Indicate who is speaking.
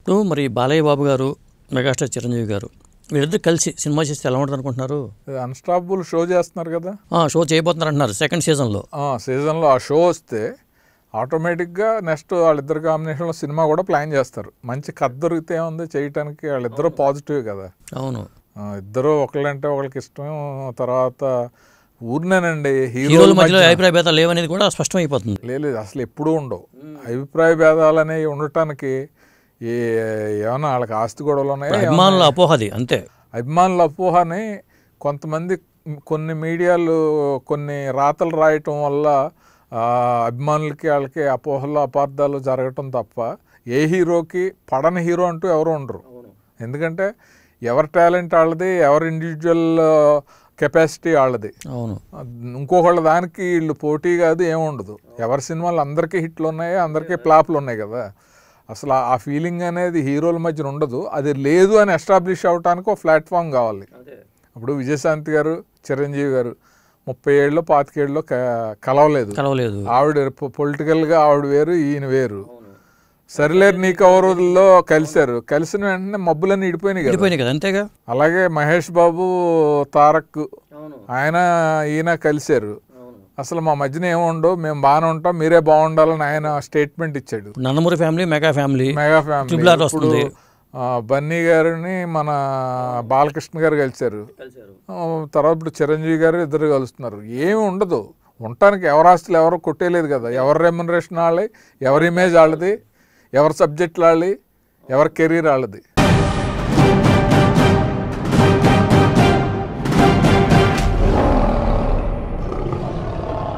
Speaker 1: ఇప్పుడు మరి బాలయ్య బాబు గారు, మెగాస్టార్ చిరంజీవి గారు వీళ్ళిద్దరు కలిసి సినిమా చేస్తే ఎలా ఉంటుంది అనుకుంటున్నారు?
Speaker 2: అన్స్టాపబుల్ షో చేస్తున్నారు కదా,
Speaker 1: షో చేయబోతున్నారు అంటున్నారు సెకండ్ సీజన్లో.
Speaker 2: ఆ షో వస్తే ఆటోమేటిక్గా నెక్స్ట్ వాళ్ళిద్దరు కాంబినేషన్లో సినిమా కూడా ప్లాన్ చేస్తారు. మంచి కథ దొరికితే ఉంది చేయటానికి, వాళ్ళిద్దరూ పాజిటివ్ కదా.
Speaker 1: అవును,
Speaker 2: ఇద్దరు ఒకళ్ళంటే ఒకళ్ళకి ఇష్టం. తర్వాత ఊరినేనండి
Speaker 1: హీరోల మధ్యలో అభిప్రాయ భేదాలు లేవనేది కూడా స్పష్టం అయిపోతుంది.
Speaker 2: లేదు, అసలు ఎప్పుడూ ఉండవు అభిప్రాయ భేదాలు అనేవి. ఉండటానికి ఏమన్నా వాళ్ళకి ఆస్తి గొడవలు ఉన్నాయి,
Speaker 1: అభిమానుల అపోహది అంతే.
Speaker 2: అభిమానుల అపోహని కొంతమంది కొన్ని మీడియాలు కొన్ని రాతలు రాయటం వల్ల అభిమానులకి వాళ్ళకి అపోహలు అపార్థాలు జరగటం తప్ప ఏ హీరోకి పడని హీరో అంటూ ఎవరు ఉండరు. ఎందుకంటే ఎవరి టాలెంట్ వాళ్ళది, ఎవరి ఇండివిజువల్ కెపాసిటీ వాళ్ళది.
Speaker 1: అవును,
Speaker 2: ఇంకొకళ్ళ దానికి వీళ్ళు పోటీ కాదు, ఏముండదు. ఎవరి సినిమాలు అందరికీ హిట్లు ఉన్నాయి, అందరికీ ఫ్లాప్లు ఉన్నాయి కదా. అసలు ఆ ఫీలింగ్ అనేది హీరోల మధ్యన ఉండదు. అది లేదు అని ఎస్టాబ్లిష్ అవడానికి ఒక ప్లాట్ఫామ్ కావాలి. ఇప్పుడు విజయశాంతి గారు, చిరంజీవి గారు 30 ఏళ్ళు 25 ఏళ్ళు కలవలేదు. ఆవిడ పొలిటికల్గా ఆవిడ వేరు, ఈయన వేరు. సరిలేరు నీ కవరుల్లో కలిసిన వెంటనే మబ్బులన్నీ ఇడిపోయినాయి కదా, అంతేగా. అలాగే మహేష్ బాబు, తారక్ ఆయన ఈయన కలిశారు. అసలు మా మధ్యన ఏముండవు, మేము బాగానే ఉంటాం, మీరే బాగుండాలని ఆయన స్టేట్మెంట్ ఇచ్చాడు.
Speaker 1: Nandamuri family, mega family.
Speaker 2: ఇప్పుడు బన్నీ గారిని మన బాలకృష్ణ గారు కలిశారు. తర్వాత ఇప్పుడు చిరంజీవి గారు ఇద్దరు కలుస్తున్నారు. ఏమి ఉండదు. ఉండటానికి ఎవరి ఆస్తులు ఎవరు కొట్టేయలేదు కదా. ఎవరి రెమ్యునరేషన్ వాళ్ళది, ఎవరి ఇమేజ్ వాళ్ళది, ఎవరి సబ్జెక్ట్ వాళ్ళది, ఎవరి కెరీర్ వాళ్ళది.